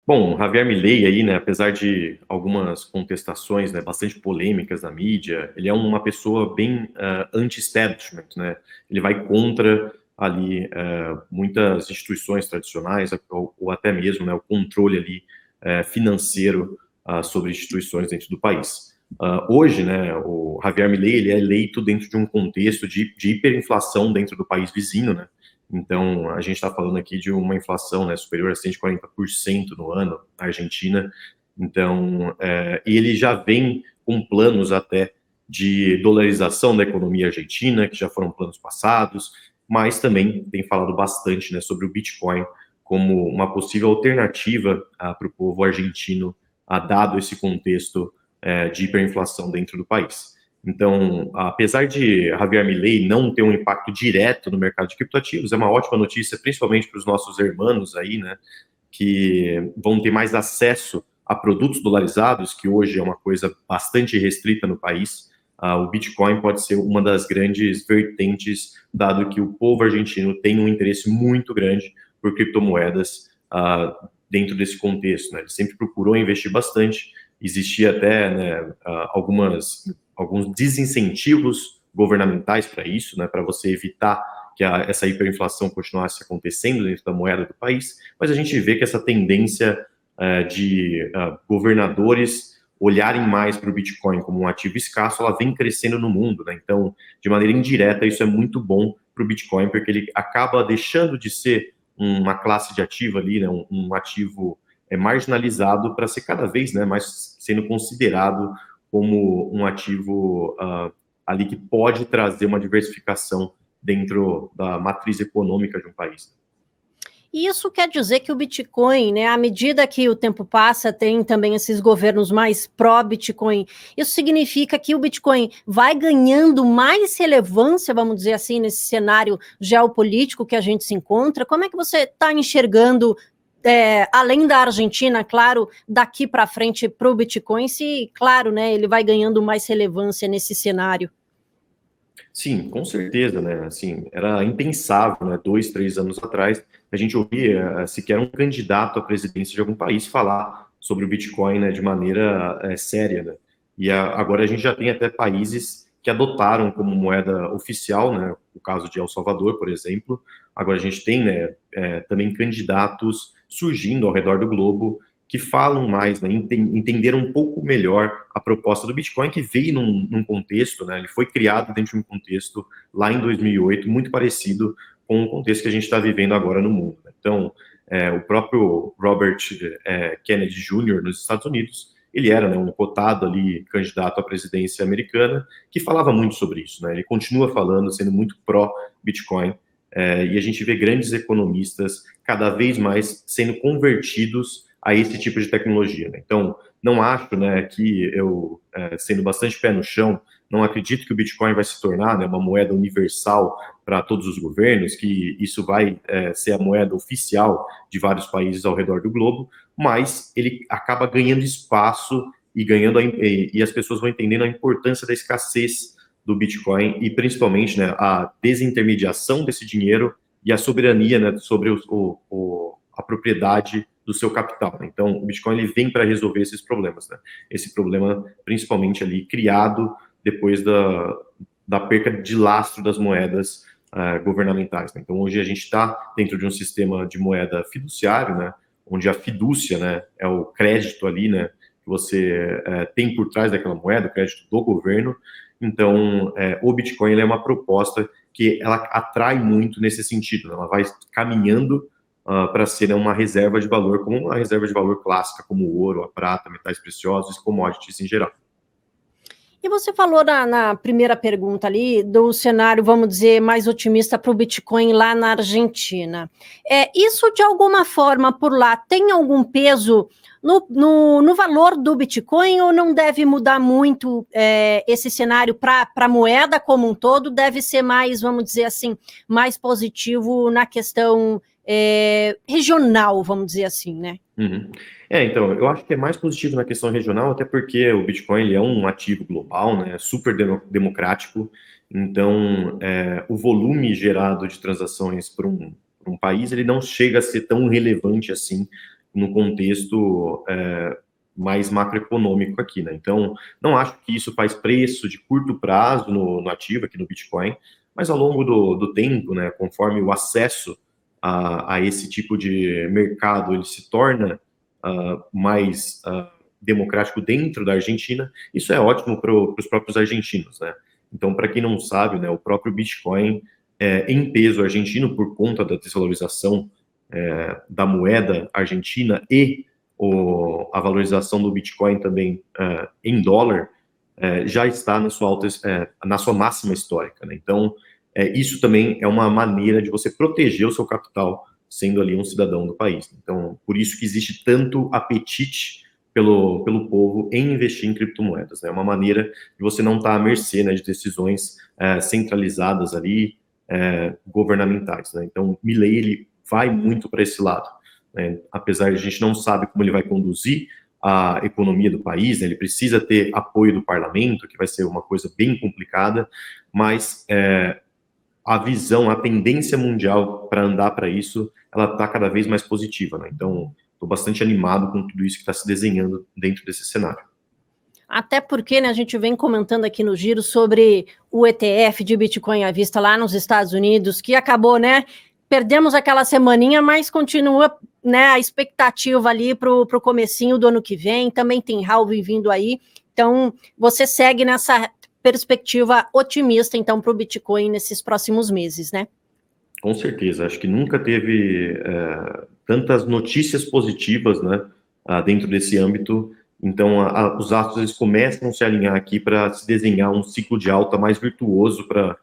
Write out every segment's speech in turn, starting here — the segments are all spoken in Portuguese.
Bom, Javier Milei aí, né, apesar de algumas contestações, né, bastante polêmicas na mídia, ele é uma pessoa bem anti-establishment, né? Ele vai contra ali muitas instituições tradicionais ou até mesmo, né, o controle ali financeiro sobre instituições dentro do país. Hoje, né, o Javier Milei ele é eleito dentro de um contexto de hiperinflação dentro do país vizinho, né? Então, a gente está falando aqui de uma inflação, né, superior a 140% no ano na Argentina. Então, ele já vem com planos até de dolarização da economia argentina, que já foram planos passados, mas também tem falado bastante, né, sobre o Bitcoin como uma possível alternativa para o povo argentino, dado esse contexto de hiperinflação dentro do país. Então, apesar de Javier Milei não ter um impacto direto no mercado de criptoativos, é uma ótima notícia, principalmente para os nossos irmãos aí, né, que vão ter mais acesso a produtos dolarizados, que hoje é uma coisa bastante restrita no país. O Bitcoin pode ser uma das grandes vertentes, dado que o povo argentino tem um interesse muito grande por criptomoedas dentro desse contexto, né? Ele sempre procurou investir bastante, existia até, né, alguns desincentivos governamentais para isso, né, para você evitar que essa hiperinflação continuasse acontecendo dentro da moeda do país, mas a gente vê que essa tendência de governadores olharem mais para o Bitcoin como um ativo escasso, ela vem crescendo no mundo, né? Então, de maneira indireta, isso é muito bom para o Bitcoin, porque ele acaba deixando de ser uma classe de ativo ali, né, um ativo marginalizado para ser cada vez, né, mais sendo considerado como um ativo ali que pode trazer uma diversificação dentro da matriz econômica de um país. E isso quer dizer que o Bitcoin, né, à medida que o tempo passa, tem também esses governos mais pró-Bitcoin. Isso significa que o Bitcoin vai ganhando mais relevância, vamos dizer assim, nesse cenário geopolítico que a gente se encontra? Como é que você está enxergando, além da Argentina, claro, daqui para frente para o Bitcoin, se, claro, né, ele vai ganhando mais relevância nesse cenário? Sim, com certeza, né? Assim, era impensável, né? 2, 3 anos atrás, a gente ouvia sequer um candidato à presidência de algum país falar sobre o Bitcoin, né, de maneira séria, né? E agora a gente já tem até países que adotaram como moeda oficial, né? O caso de El Salvador, por exemplo. Agora a gente tem, né, também candidatos surgindo ao redor do globo que falam mais, né, entenderam um pouco melhor a proposta do Bitcoin, que veio num contexto, né, ele foi criado dentro de um contexto lá em 2008, muito parecido com o contexto que a gente está vivendo agora no mundo. Né? Então, o próprio Robert Kennedy Jr. nos Estados Unidos, ele era, né, um cotado ali, candidato à presidência americana, que falava muito sobre isso. Né? Ele continua falando, sendo muito pró-Bitcoin, e a gente vê grandes economistas cada vez mais sendo convertidos a esse tipo de tecnologia. Né? Então, não acho, né, que eu, sendo bastante pé no chão, não acredito que o Bitcoin vai se tornar, né, uma moeda universal para todos os governos, que isso vai ser a moeda oficial de vários países ao redor do globo, mas ele acaba ganhando espaço e as pessoas vão entendendo a importância da escassez do Bitcoin e principalmente, né, a desintermediação desse dinheiro e a soberania, né, sobre a propriedade do seu capital. Então, o Bitcoin ele vem para resolver esses problemas, né? Esse problema, principalmente ali, criado depois da perca de lastro das moedas governamentais. Né? Então, hoje a gente está dentro de um sistema de moeda fiduciário, né? Onde a fidúcia, né, é o crédito ali, né, que você tem por trás daquela moeda, o crédito do governo. Então, o Bitcoin ele é uma proposta que ela atrai muito nesse sentido. Né? Ela vai caminhando para ser uma reserva de valor, como uma reserva de valor clássica, como o ouro, a prata, metais preciosos e commodities em geral. E você falou na primeira pergunta ali do cenário, vamos dizer, mais otimista para o Bitcoin lá na Argentina. Isso, de alguma forma, por lá, tem algum peso no valor do Bitcoin ou não deve mudar muito esse cenário para a moeda como um todo? Deve ser mais, vamos dizer assim, mais positivo na questão regional, vamos dizer assim, né? Uhum. Então, eu acho que é mais positivo na questão regional, até porque o Bitcoin ele é um ativo global, né, super democrático, então o volume gerado de transações para um país, ele não chega a ser tão relevante assim no contexto mais macroeconômico aqui, né? Então, não acho que isso faz preço de curto prazo no ativo, aqui no Bitcoin, mas ao longo do tempo, né, conforme o acesso a esse tipo de mercado ele se torna mais democrático dentro da Argentina, isso é ótimo para os próprios argentinos, né? Então, para quem não sabe, né, o próprio Bitcoin em peso argentino, por conta da desvalorização da moeda argentina e a valorização do Bitcoin também em dólar, já está na sua máxima histórica, né? Então, isso também é uma maneira de você proteger o seu capital, sendo ali um cidadão do país. Então, por isso que existe tanto apetite pelo povo em investir em criptomoedas, né? É uma maneira de você não estar à mercê, né, de decisões centralizadas ali, governamentais, né? Então, Milei, ele vai muito para esse lado, né? Apesar de a gente não sabe como ele vai conduzir a economia do país, né? Ele precisa ter apoio do parlamento, que vai ser uma coisa bem complicada, mas a visão, a tendência mundial para andar para isso, ela está cada vez mais positiva, né? Então, estou bastante animado com tudo isso que está se desenhando dentro desse cenário. Até porque, né, a gente vem comentando aqui no Giro sobre o ETF de Bitcoin à vista lá nos Estados Unidos, que acabou, né, perdemos aquela semaninha, mas continua, né, a expectativa ali para o comecinho do ano que vem, também tem halving vindo aí, então você segue nessa perspectiva otimista, então, para o Bitcoin nesses próximos meses, né? Com certeza, acho que nunca teve tantas notícias positivas, né, dentro desse âmbito. Então, os astros eles começam a se alinhar aqui para se desenhar um ciclo de alta mais virtuoso para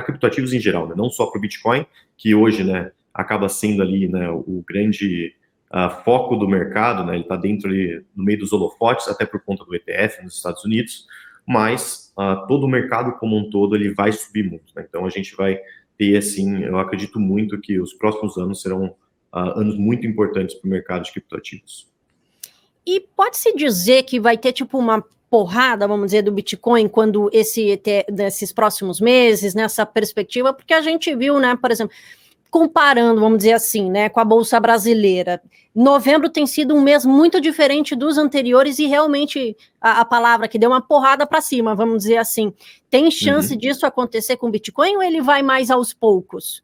criptoativos em geral, né? Não só para o Bitcoin, que hoje, né, acaba sendo ali, né, o grande foco do mercado, né? Ele está dentro ali, no meio dos holofotes, até por conta do ETF nos Estados Unidos, mas todo o mercado como um todo ele vai subir muito, né? Então, a gente vai ter, assim, eu acredito muito que os próximos anos serão anos muito importantes para o mercado de criptoativos. E pode-se dizer que vai ter tipo uma porrada, vamos dizer, do Bitcoin quando nesses próximos meses, nessa perspectiva, porque a gente viu, né, por exemplo, comparando, vamos dizer assim, né, com a Bolsa Brasileira, novembro tem sido um mês muito diferente dos anteriores e realmente a palavra que deu uma porrada para cima, vamos dizer assim. Tem chance disso acontecer com o Bitcoin ou ele vai mais aos poucos?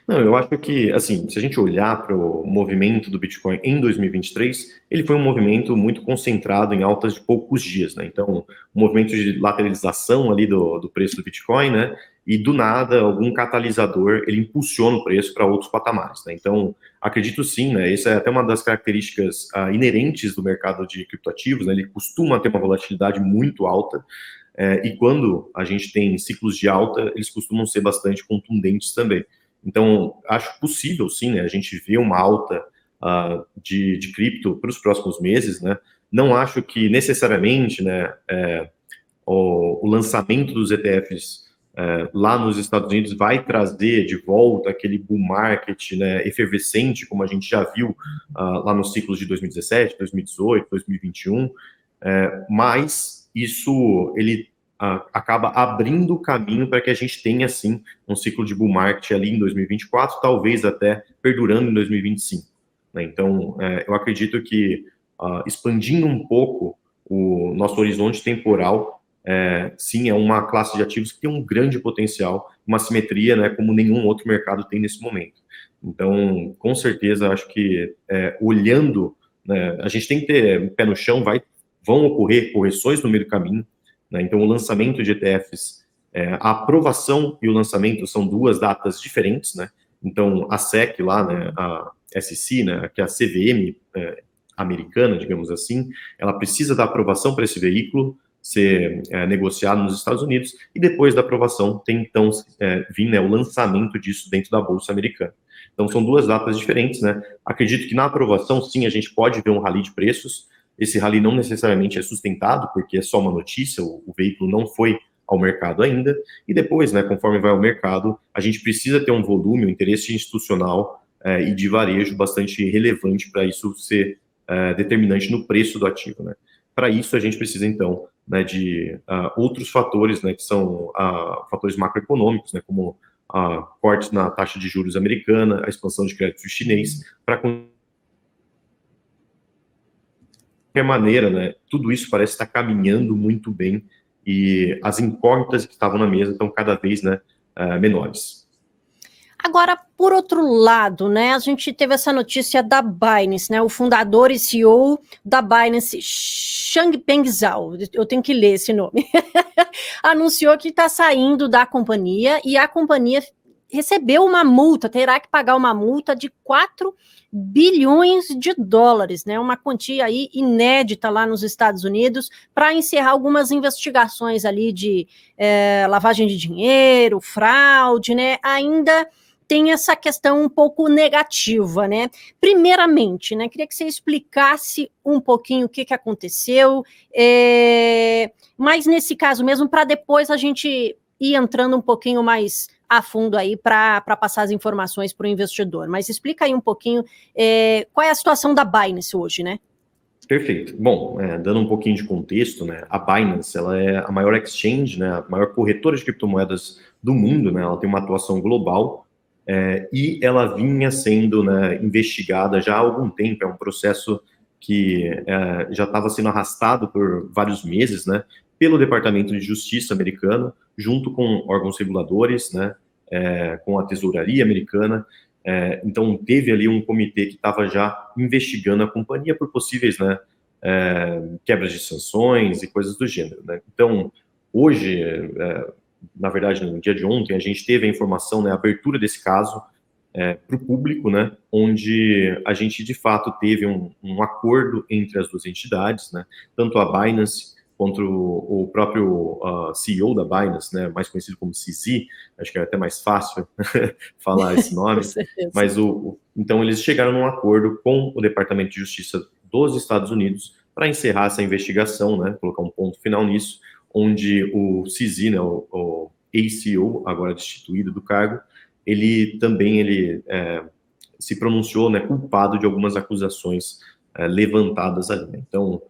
Não, eu acho que, assim, se a gente olhar para o movimento do Bitcoin em 2023, ele foi um movimento muito concentrado em altas de poucos dias, né? Então, um movimento de lateralização ali do preço do Bitcoin, né? E do nada, algum catalisador, ele impulsiona o preço para outros patamares, né? Então, acredito sim, né? Essa é até uma das características inerentes do mercado de criptoativos, né? Ele costuma ter uma volatilidade muito alta, e quando a gente tem ciclos de alta, eles costumam ser bastante contundentes também. Então, acho possível, sim, né, a gente ver uma alta de cripto para os próximos meses, né? Não acho que necessariamente, né, o lançamento dos ETFs lá nos Estados Unidos vai trazer de volta aquele bull market, né, efervescente, como a gente já viu lá nos ciclos de 2017, 2018, 2021, mas isso, ele acaba abrindo o caminho para que a gente tenha, assim, um ciclo de bull market ali em 2024, talvez até perdurando em 2025. Né? Então, eu acredito que expandindo um pouco o nosso horizonte temporal, sim, é uma classe de ativos que tem um grande potencial, uma simetria, né, como nenhum outro mercado tem nesse momento. Então, com certeza, acho que olhando, né, a gente tem que ter pé no chão, vão ocorrer correções no meio do caminho, né? Então, o lançamento de ETFs, a aprovação e o lançamento são duas datas diferentes, né? Então, a SEC lá, né, a SEC, né, que é a CVM americana, digamos assim, ela precisa da aprovação para esse veículo ser negociado nos Estados Unidos, e depois da aprovação tem, então, vir, né, o lançamento disso dentro da Bolsa Americana. Então, são duas datas diferentes, né? Acredito que na aprovação, sim, a gente pode ver um rally de preços. Esse rally não necessariamente é sustentado, porque é só uma notícia, o veículo não foi ao mercado ainda, e depois, né, conforme vai ao mercado, a gente precisa ter um volume, um interesse institucional e de varejo bastante relevante para isso ser determinante no preço do ativo, né? Para isso, a gente precisa, então, né, de outros fatores, né, que são fatores macroeconômicos, né, como cortes na taxa de juros americana, a expansão de crédito chinês, para qualquer maneira, né, tudo isso parece estar caminhando muito bem e as incógnitas que estavam na mesa estão cada vez, né, menores. Agora, por outro lado, né, a gente teve essa notícia da Binance, né, o fundador e CEO da Binance, Changpeng Zhao, eu tenho que ler esse nome, anunciou que está saindo da companhia e a companhia recebeu uma multa, terá que pagar uma multa de 4 bilhões de dólares, né, uma quantia aí inédita lá nos Estados Unidos, para encerrar algumas investigações ali de lavagem de dinheiro, fraude, né, ainda tem essa questão um pouco negativa, né? Primeiramente, né, queria que você explicasse um pouquinho o que aconteceu, mas nesse caso mesmo, para depois a gente ir entrando um pouquinho mais a fundo aí para passar as informações para o investidor. Mas explica aí um pouquinho qual é a situação da Binance hoje, né? Perfeito. Bom, dando um pouquinho de contexto, né, a Binance, ela é a maior exchange, né, a maior corretora de criptomoedas do mundo, né, ela tem uma atuação global, e ela vinha sendo, né, investigada já há algum tempo, é um processo que já estava sendo arrastado por vários meses, né, pelo Departamento de Justiça americano, junto com órgãos reguladores, né, com a tesouraria americana. Então, teve ali um comitê que estava já investigando a companhia por possíveis, né, quebras de sanções e coisas do gênero, né. Então, hoje, na verdade, no dia de ontem, a gente teve a informação, né, a abertura desse caso para o público, né, onde a gente, de fato, teve um acordo entre as duas entidades, né, tanto a Binance quanto o próprio CEO da Binance, né, mais conhecido como CZ, acho que é até mais fácil falar esse nome, mas então eles chegaram num acordo com o Departamento de Justiça dos Estados Unidos para encerrar essa investigação, né, colocar um ponto final nisso, onde o CZ, né, o ACO, agora destituído do cargo, ele se pronunciou, né, culpado de algumas acusações levantadas ali, né. Então,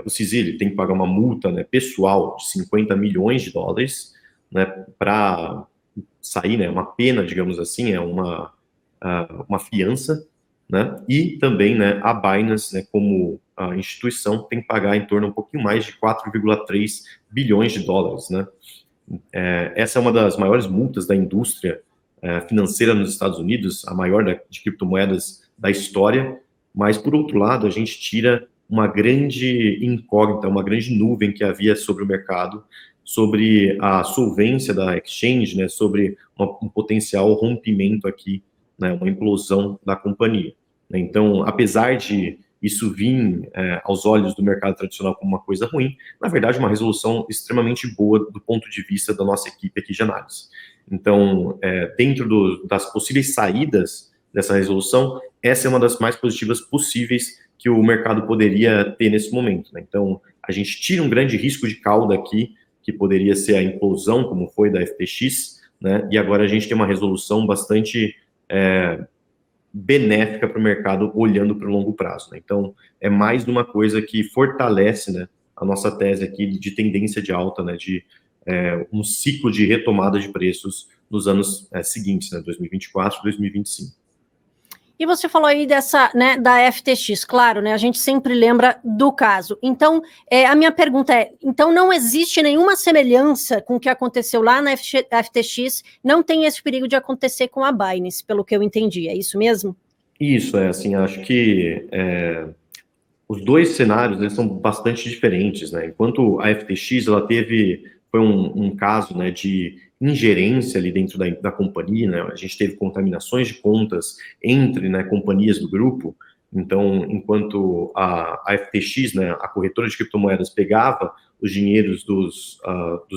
o CZ ele tem que pagar uma multa, né, pessoal de 50 milhões de dólares, né, para sair, né, uma pena, digamos assim, uma fiança, né, e também, né, a Binance, né, como a instituição, tem que pagar em torno um pouquinho mais de 4,3 bilhões de dólares, né. Essa é uma das maiores multas da indústria financeira nos Estados Unidos, a maior de criptomoedas da história, mas, por outro lado, a gente tira uma grande incógnita, uma grande nuvem que havia sobre o mercado, sobre a solvência da exchange, né, sobre um potencial rompimento aqui, né, uma implosão da companhia. Então, apesar de isso vir aos olhos do mercado tradicional como uma coisa ruim, na verdade, uma resolução extremamente boa do ponto de vista da nossa equipe aqui de análise. Então, dentro das possíveis saídas dessa resolução, essa é uma das mais positivas possíveis que o mercado poderia ter nesse momento, né? Então, a gente tira um grande risco de cauda aqui, que poderia ser a implosão, como foi da FTX, né? E agora a gente tem uma resolução bastante benéfica para o mercado, olhando para o longo prazo, né? Então, é mais uma coisa que fortalece, né, a nossa tese aqui de tendência de alta, né, de um ciclo de retomada de preços nos anos seguintes, né, 2024 e 2025. E você falou aí dessa, né, da FTX, claro, né, a gente sempre lembra do caso. Então, a minha pergunta então não existe nenhuma semelhança com o que aconteceu lá na FTX, não tem esse perigo de acontecer com a Binance, pelo que eu entendi, é isso mesmo? Isso, assim, acho que os dois cenários, eles são bastante diferentes, né, enquanto a FTX, foi um caso, né, de ingerência ali dentro da companhia, né, a gente teve contaminações de contas entre, né, companhias do grupo. Então, enquanto a FTX, né, a corretora de criptomoedas, pegava os dinheiros dos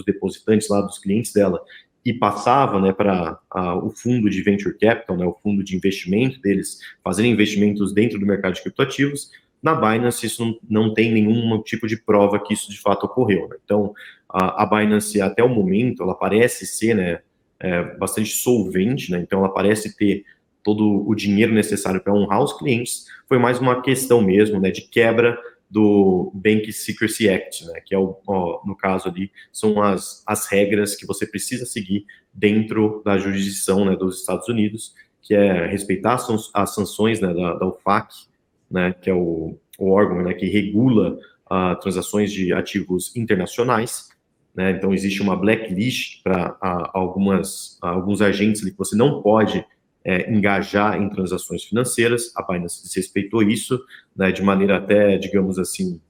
depositantes lá, dos clientes dela, e passava, né, para o fundo de venture capital, né, o fundo de investimento deles, fazendo investimentos dentro do mercado de criptoativos, na Binance isso não tem nenhum tipo de prova que isso de fato ocorreu, né? Então, a Binance, até o momento, ela parece ser, né, bastante solvente, né? Então, ela parece ter todo o dinheiro necessário para honrar os clientes. Foi mais uma questão mesmo, né, de quebra do Bank Secrecy Act, né, que é no caso ali, são as regras que você precisa seguir dentro da jurisdição, né, dos Estados Unidos, que é respeitar as sanções, né, da OFAC, né, que é o o órgão, né, que regula transações de ativos internacionais, né? Então existe uma blacklist para alguns agentes ali que você não pode engajar em transações financeiras. A Binance desrespeitou isso, né, de maneira até, digamos assim,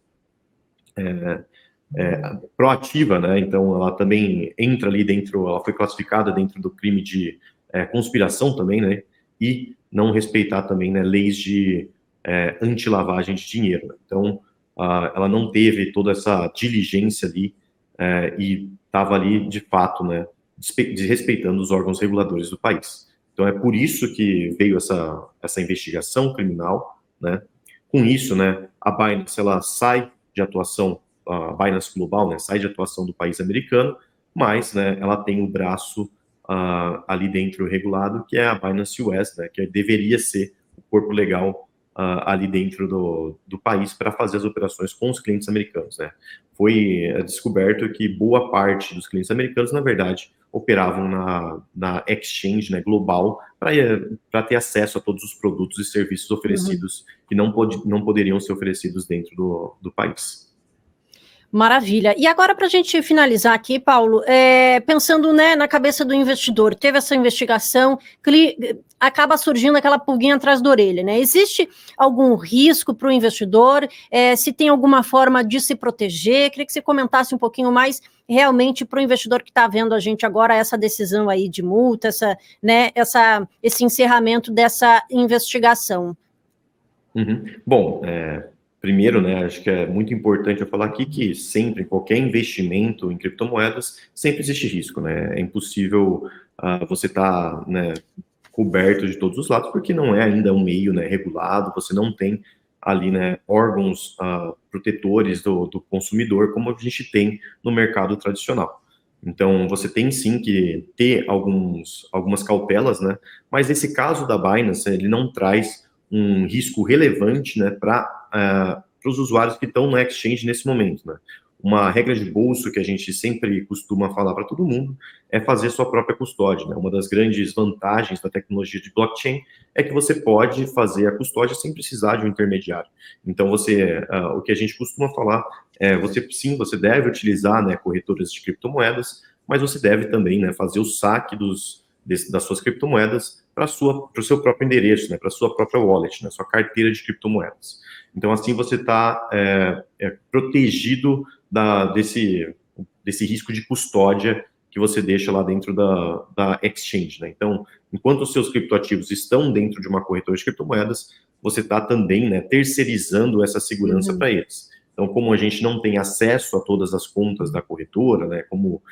proativa, né? Então ela também entra ali dentro, ela foi classificada dentro do crime de conspiração também, né? E não respeitar também, né, leis de anti-lavagem de dinheiro. Então ela não teve toda essa diligência ali e estava ali de fato, né, desrespeitando os órgãos reguladores do país. Então é por isso que veio essa investigação criminal, né? Com isso, né, a Binance ela sai de atuação, a Binance Global, né, sai de atuação do país americano, mas, né, ela tem o braço ali dentro regulado, que é a Binance US, né, que deveria ser o corpo legal ali dentro do país para fazer as operações com os clientes americanos, né. Foi descoberto que boa parte dos clientes americanos, na verdade, operavam na exchange, né, global, para ter acesso a todos os produtos e serviços oferecidos que não poderiam ser oferecidos dentro do país. Maravilha. E agora, para a gente finalizar aqui, Paulo, pensando, né, na cabeça do investidor, teve essa investigação, acaba surgindo aquela pulguinha atrás da orelha, né? Existe algum risco para o investidor? Se tem alguma forma de se proteger? Queria que você comentasse um pouquinho mais realmente para o investidor que está vendo a gente agora, essa decisão aí de multa, esse encerramento dessa investigação. Bom, primeiro, né, acho que é muito importante eu falar aqui que sempre, qualquer investimento em criptomoedas, sempre existe risco, né? É impossível você estar, né, coberto de todos os lados, porque não é ainda um meio, né, regulado, você não tem ali, né, órgãos protetores do consumidor, como a gente tem no mercado tradicional. Então, você tem sim que ter algumas cautelas, né? Mas esse caso da Binance, ele não traz um risco relevante, né, para os usuários que estão no exchange nesse momento, né? Uma regra de bolso que a gente sempre costuma falar para todo mundo é fazer sua própria custódia, né? Uma das grandes vantagens da tecnologia de blockchain é que você pode fazer a custódia sem precisar de um intermediário. Então, o que a gente costuma falar você deve utilizar, né, corretoras de criptomoedas, mas você deve também, né, fazer o saque das suas criptomoedas para o seu próprio endereço, né, para a sua própria wallet, né, sua carteira de criptomoedas. Então, assim, você está protegido desse risco de custódia que você deixa lá dentro da exchange, né? Então, enquanto os seus criptoativos estão dentro de uma corretora de criptomoedas, você está também, né, terceirizando essa segurança para eles. Então, como a gente não tem acesso a todas as contas da corretora, né, como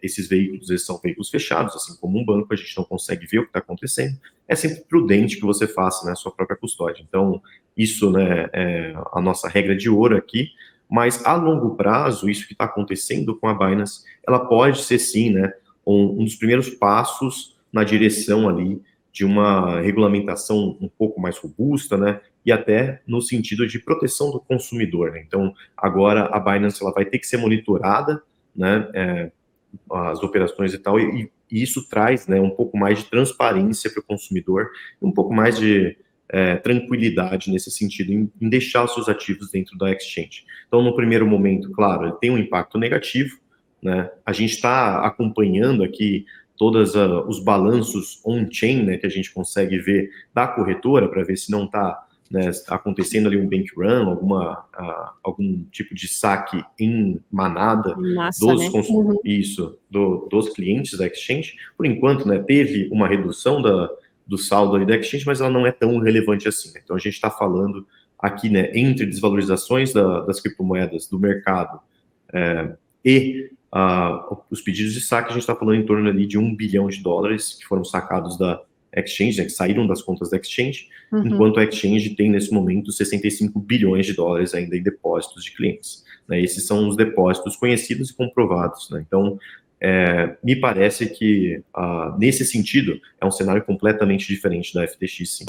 esses veículos, eles são veículos fechados, assim como um banco, a gente não consegue ver o que está acontecendo, é sempre prudente que você faça, né, a sua própria custódia. Então, isso, né, é a nossa regra de ouro aqui, mas a longo prazo, isso que está acontecendo com a Binance, ela pode ser sim, né, um dos primeiros passos na direção ali de uma regulamentação um pouco mais robusta, né, e até no sentido de proteção do consumidor, né? Então, agora a Binance ela vai ter que ser monitorada, né, as operações e tal, e isso traz, né, um pouco mais de transparência para o consumidor, um pouco mais de tranquilidade nesse sentido, em deixar os seus ativos dentro da exchange. Então, no primeiro momento, claro, ele tem um impacto negativo, né, a gente está acompanhando aqui todos os balanços on-chain, né, que a gente consegue ver da corretora, para ver se não está, né, acontecendo ali um bank run, algum tipo de saque em manada dos clientes da exchange. Por enquanto, né, teve uma redução do saldo ali da exchange, mas ela não é tão relevante assim, né? Então a gente está falando aqui, né, entre desvalorizações das criptomoedas do mercado e os pedidos de saque, a gente está falando em torno ali de $1 bilhão que foram sacados da exchange, né, que saíram das contas da exchange, enquanto a exchange tem nesse momento $65 bilhões ainda em depósitos de clientes, né? Esses são os depósitos conhecidos e comprovados, né? Então, me parece que nesse sentido é um cenário completamente diferente da FTX, sim.